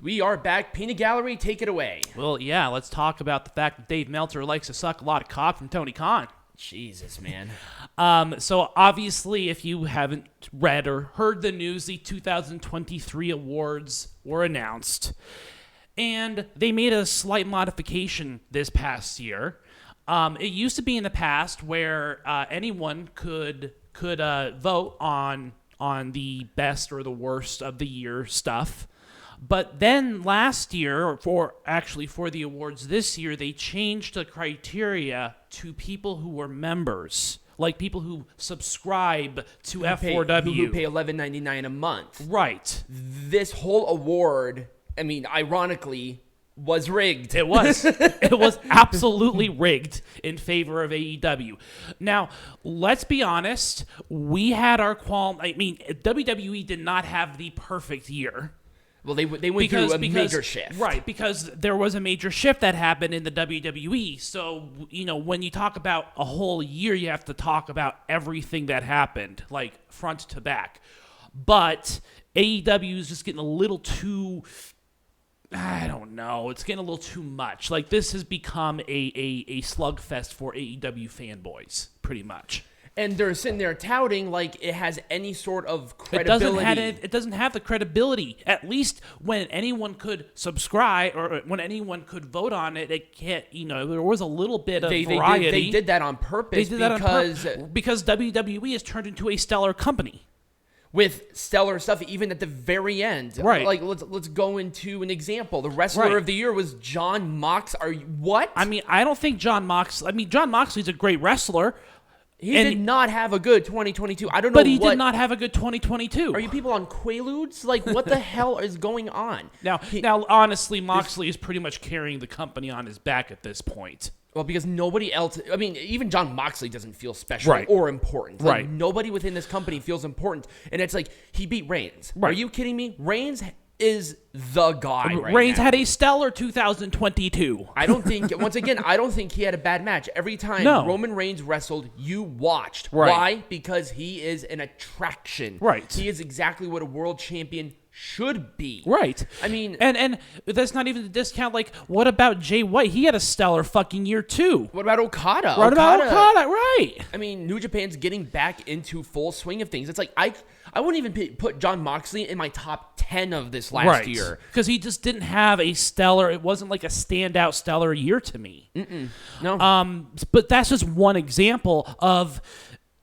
We are back. Peanut Gallery, take it away. Well, yeah, let's talk about the fact that Dave Meltzer likes to suck a lot of cock from Tony Khan. Jesus, man. So obviously, if you haven't read or heard the news, the 2023 awards were announced. And they made a slight modification this past year. It used to be in the past where anyone could vote on the best or the worst of the year stuff. But then last year, or for the awards this year, they changed the criteria to people who were members, like people who subscribe to F4W. Who pay $11.99 a month. Right. This whole award, I mean, ironically, was rigged. It was. It was absolutely rigged in favor of AEW. Now, let's be honest. We had our WWE did not have the perfect year. Well, they went through a major shift. Right, because there was a major shift that happened in the WWE. So, when you talk about a whole year, you have to talk about everything that happened, like front to back. But AEW is just getting a little too... I don't know. It's getting a little too much. Like, this has become a slugfest for AEW fanboys, pretty much. And they're sitting there touting like it has any sort of credibility. It doesn't have the credibility. At least when anyone could subscribe or when anyone could vote on it, it can't. There was a little bit of variety. They did that on purpose because WWE has turned into a stellar company. With stellar stuff, even at the very end. Right. Like, let's go into an example. The wrestler of the year was Jon Mox. What? I mean, I don't think Jon Moxley's a great wrestler. He did not have a good 2022. I don't know. But he did not have a good 2022. Are you people on Quaaludes? Like, what the hell is going on? Now, honestly, Moxley is pretty much carrying the company on his back at this point. Well, because nobody else... I mean, even Jon Moxley doesn't feel special or important. Like, nobody within this company feels important. And it's like, he beat Reigns. Right. Are you kidding me? Reigns is the guy right Reigns now. Had a stellar 2022. I don't think... Once again, I don't think he had a bad match. Every time Roman Reigns wrestled, you watched. Right. Why? Because he is an attraction. Right. He is exactly what a world champion should be. Right. I mean... And that's not even the discount. Like, what about Jay White? He had a stellar fucking year, too. What about Okada? Okada, right. I mean, New Japan's getting back into full swing of things. It's like, I wouldn't even put Jon Moxley in my top 10 of this last year. Because he just didn't have a stellar... It wasn't like a standout stellar year to me. No. But that's just one example of,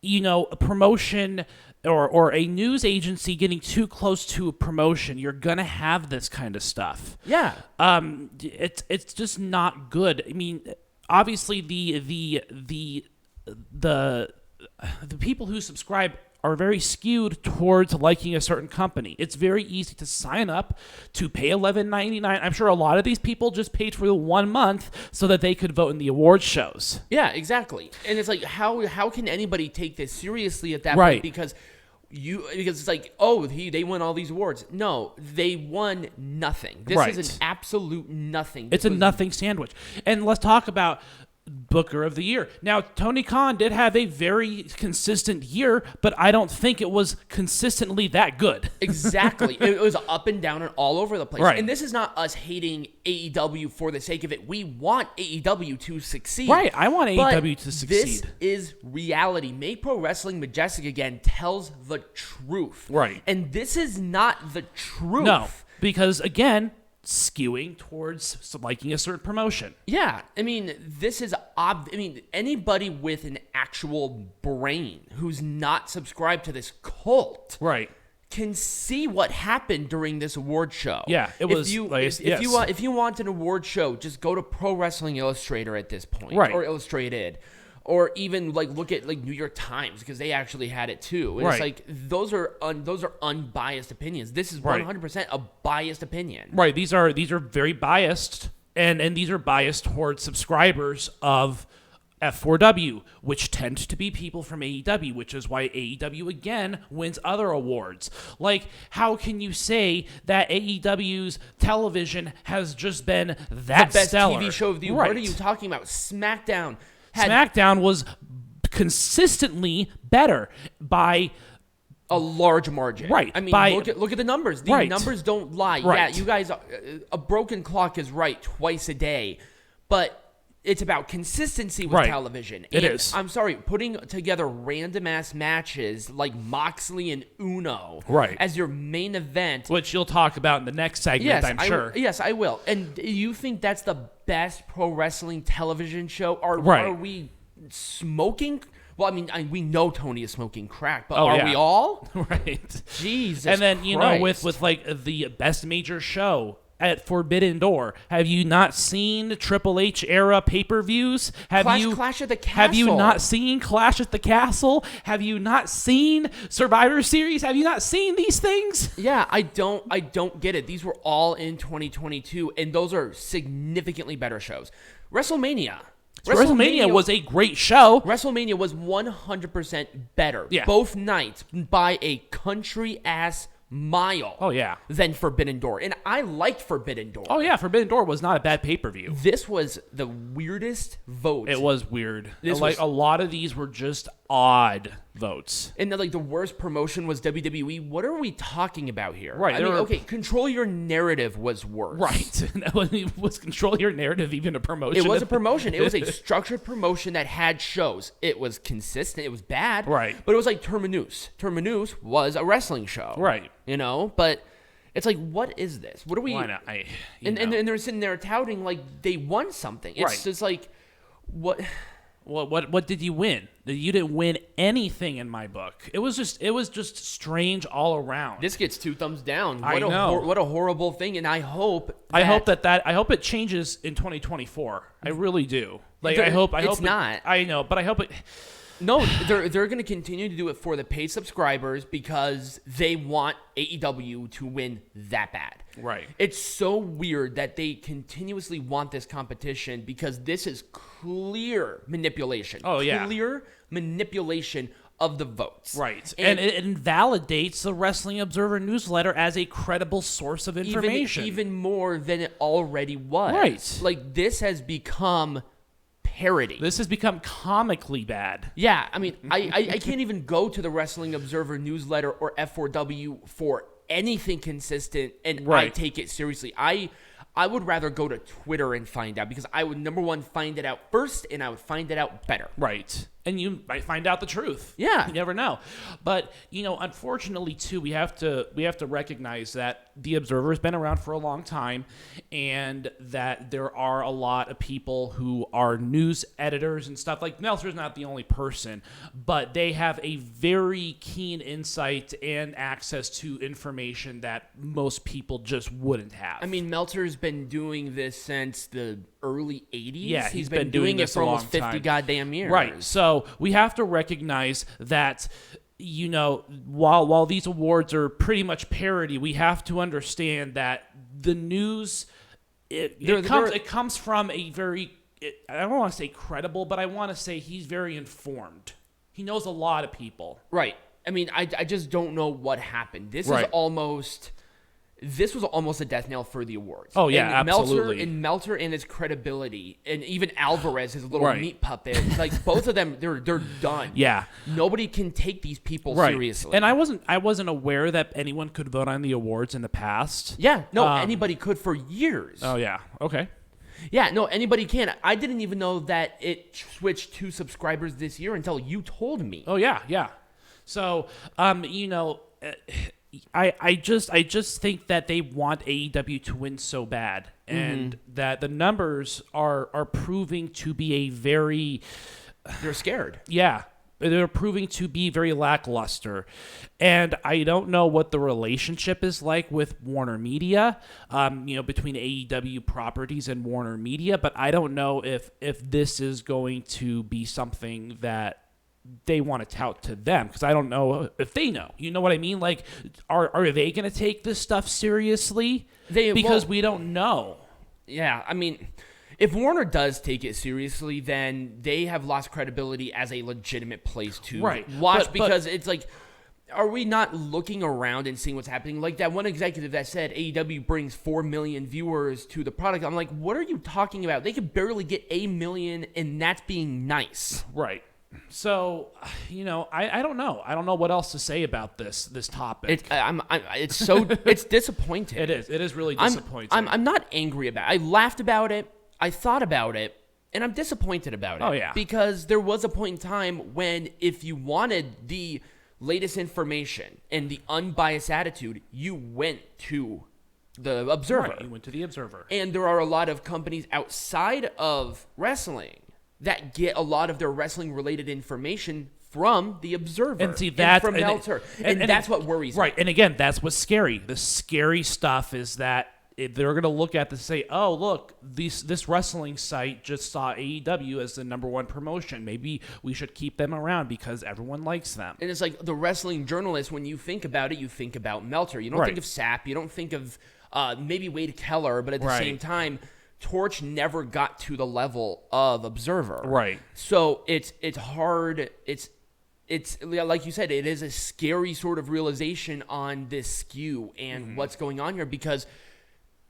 a promotion... Or a news agency getting too close to a promotion. You're gonna have this kind of stuff. Yeah. It's just not good. I mean, obviously the people who subscribe are very skewed towards liking a certain company. It's very easy to sign up to pay $11.99. I'm sure a lot of these people just paid for the 1 month so that they could vote in the awards shows. Yeah, exactly. And it's like, how can anybody take this seriously at that point? Because it's like, they won all these awards. No, they won nothing. This is an absolute nothing. It's a nothing sandwich. And let's talk about Booker of the Year. Now, Tony Khan did have a very consistent year, but I don't think it was consistently that good. Exactly. It was up and down and all over the place. Right. And this is not us hating AEW for the sake of it. We want AEW to succeed. Right. I want AEW to succeed. This is reality. Make Pro Wrestling Majestic Again tells the truth. Right. And this is not the truth. No, because again... skewing towards liking a certain promotion. Yeah, I mean, this is anybody with an actual brain who's not subscribed to this cult, can see what happened during this award show. Yeah, it was. If you want an award show, just go to Pro Wrestling Illustrator at this point, or Illustrated. Or even look at New York Times, because they actually had it too. And it's like those are unbiased opinions. This is 100% a biased opinion. Right. These are very biased, and these are biased towards subscribers of F4W, which tend to be people from AEW, which is why AEW again wins other awards. Like, how can you say that AEW's television has just been that the best stellar? TV show of the year? What are you talking about? SmackDown was consistently better by a large margin. Right. I mean, look at the numbers. The numbers don't lie. Right. Yeah, you guys, a broken clock is right twice a day, but it's about consistency with television. It is. I'm sorry, putting together random-ass matches like Moxley and Uno as your main event. Which you'll talk about in the next segment, I'm sure. Yes, I will. And you think that's the best pro wrestling television show? Are we smoking? Well, I mean, we know Tony is smoking crack, but are we all? Right. Jesus And then, Christ. with like the best major show at Forbidden Door, have you not seen Triple H era pay-per-views? Clash at the Castle. Have you not seen Clash at the Castle? Have you not seen Survivor Series? Have you not seen these things? Yeah, I don't get it. These were all in 2022, and those are significantly better shows. WrestleMania was a great show. WrestleMania was 100% better. Yeah. Both nights by a country-ass mile. Oh, yeah. Than Forbidden Door. And I liked Forbidden Door. Oh, yeah. Forbidden Door was not a bad pay-per-view. This was the weirdest vote. It was weird. A lot of these were just odd votes. And the worst promotion was WWE. What are we talking about here? Right. I mean, Control Your Narrative was worse. Right. Was Control Your Narrative even a promotion? It was a promotion. It was a structured promotion that had shows. It was consistent. It was bad. Right. But it was like Terminus. Terminus was a wrestling show. Right. But it's like, what is this? What are we? Why not? And they're sitting there touting like they won something. It's just like, what? What did you win? You didn't win anything in my book. It was just strange all around. This gets 2 thumbs down. I know. What a horrible thing. And I hope it changes in 2024. I really do. I hope it's not. I know, but I hope it. No, they're going to continue to do it for the paid subscribers because they want AEW to win that bad. Right. It's so weird that they continuously want this competition because this is clear manipulation. Oh, yeah. Clear manipulation of the votes. Right. And it invalidates the Wrestling Observer newsletter as a credible source of information. Even more than it already was. Right. Like, this has become parody. This has become comically bad. Yeah, I mean, I can't even go to the Wrestling Observer newsletter or F4W for anything consistent, and I take it seriously. I would rather go to Twitter and find out because I would, number one, find it out first, and I would find it out better. Right. And you might find out the truth. Yeah. You never know. But, unfortunately, too, we have to recognize that the Observer has been around for a long time and that there are a lot of people who are news editors and stuff. Like, Meltzer's not the only person, but they have a very keen insight and access to information that most people just wouldn't have. I mean, Meltzer's been doing this since the early 80s. Yeah, he's been doing it for almost 50 goddamn years. Right. So we have to recognize that, while these awards are pretty much parody, we have to understand that the news, it comes from a very, I don't want to say credible, but I want to say he's very informed. He knows a lot of people. Right. I mean, I just don't know what happened. This was almost a death knell for the awards. Oh, yeah, and absolutely. Meltzer and his credibility, and even Alvarez, his little meat puppet, like both of them, they're done. Yeah. Nobody can take these people seriously. And I wasn't aware that anyone could vote on the awards in the past. Yeah, no, anybody could for years. Oh, yeah. Okay. Yeah, no, anybody can. I didn't even know that it switched to subscribers this year until you told me. Oh, yeah, yeah. So, I just think that they want AEW to win so bad, and that the numbers are proving to be a very... They're scared. Yeah. They're proving to be very lackluster. And I don't know what the relationship is like with Warner Media, between AEW properties and Warner Media, but I don't know if this is going to be something that they want to tout to them, because I don't know if they know. You know what I mean? Like, are they going to take this stuff seriously? Because we don't know. Yeah, I mean, if Warner does take it seriously, then they have lost credibility as a legitimate place to watch, because it's like, are we not looking around and seeing what's happening? Like that one executive that said AEW brings 4 million viewers to the product. I'm like, what are you talking about? They could barely get 1 million, and that's being nice. Right. So, I don't know. I don't know what else to say about this topic. It's disappointing. It is. It is really disappointing. I'm not angry about it. I laughed about it. I thought about it. And I'm disappointed about it. Oh, yeah. Because there was a point in time when if you wanted the latest information and the unbiased attitude, you went to the Observer. Right, you went to the Observer. And there are a lot of companies outside of wrestling that get a lot of their wrestling-related information from the Observer and see that from Meltzer. And that's what worries me. Right, and again, that's what's scary. The scary stuff is that they're going to look at this and say, oh, look, this wrestling site just saw AEW as the #1 promotion. Maybe we should keep them around because everyone likes them. And it's like the wrestling journalist, when you think about it, you think about Meltzer. You don't think of Sapp. You don't think of maybe Wade Keller, but at the same time, Torch never got to the level of Observer. Right. So it's hard. It's like you said, it is a scary sort of realization on this skew and what's going on here, because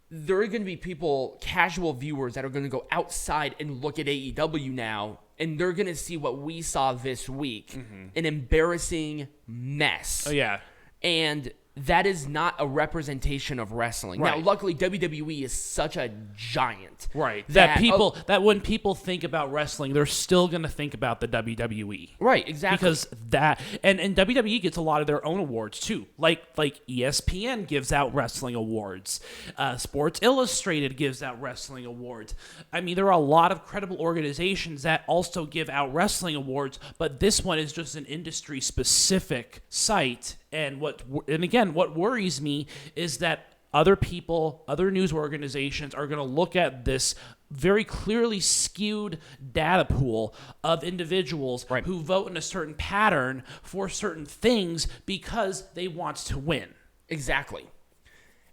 there are going to be people, casual viewers, that are going to go outside and look at AEW now, and they're going to see what we saw this week, an embarrassing mess. Oh, yeah. And that is not a representation of wrestling. Right. Now, luckily, WWE is such a giant. Right. That when people think about wrestling, they're still going to think about the WWE. Right, exactly. Because and WWE gets a lot of their own awards, too. Like ESPN gives out wrestling awards. Sports Illustrated gives out wrestling awards. I mean, there are a lot of credible organizations that also give out wrestling awards, but this one is just an industry-specific site. And again, what worries me is that other people, other news organizations are going to look at this very clearly skewed data pool of individuals who vote in a certain pattern for certain things because they want to win. Exactly.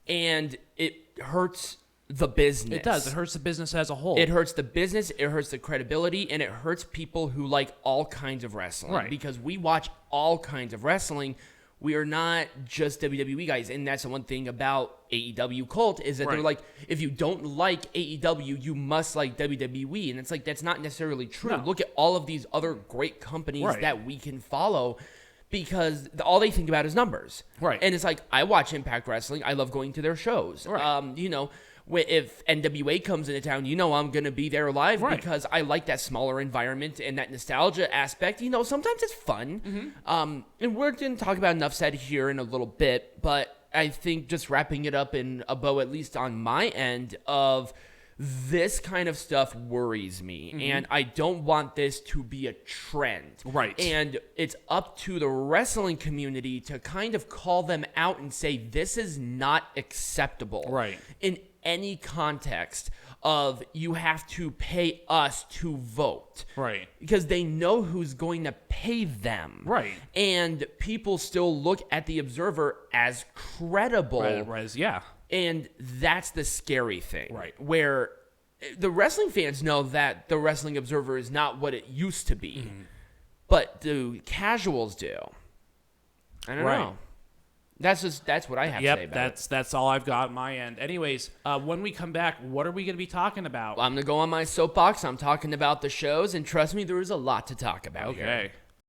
And it hurts the business. It does. It hurts the business as a whole. It hurts the business, it hurts the credibility, and it hurts people who like all kinds of wrestling. Right. Because we watch all kinds of wrestling. We are not just WWE guys, and that's the one thing about AEW Cult is that they're like, if you don't like AEW, you must like WWE, and it's like that's not necessarily true. No. Look at all of these other great companies that we can follow, because all they think about is numbers. Right. And it's like, I watch Impact Wrestling. I love going to their shows. Right. If NWA comes into town, I'm going to be there live because I like that smaller environment and that nostalgia aspect. Sometimes it's fun. And we're going to talk about Nuff Said here in a little bit, but I think just wrapping it up in a bow, at least on my end, of this kind of stuff worries me. And I don't want this to be a trend. Right. And it's up to the wrestling community to kind of call them out and say, this is not acceptable. Right. In any context of you have to pay us to vote. Right. Because they know who's going to pay them. Right. And people still look at the Observer as credible. Right. Yeah. And that's the scary thing. Right. Where the wrestling fans know that the Wrestling Observer is not what it used to be. But the casuals do. I don't know. That's what I have to say about it. That's all I've got on my end. Anyways, when we come back, what are we going to be talking about? Well, I'm going to go on my soapbox. I'm talking about the shows, and trust me, there is a lot to talk about here.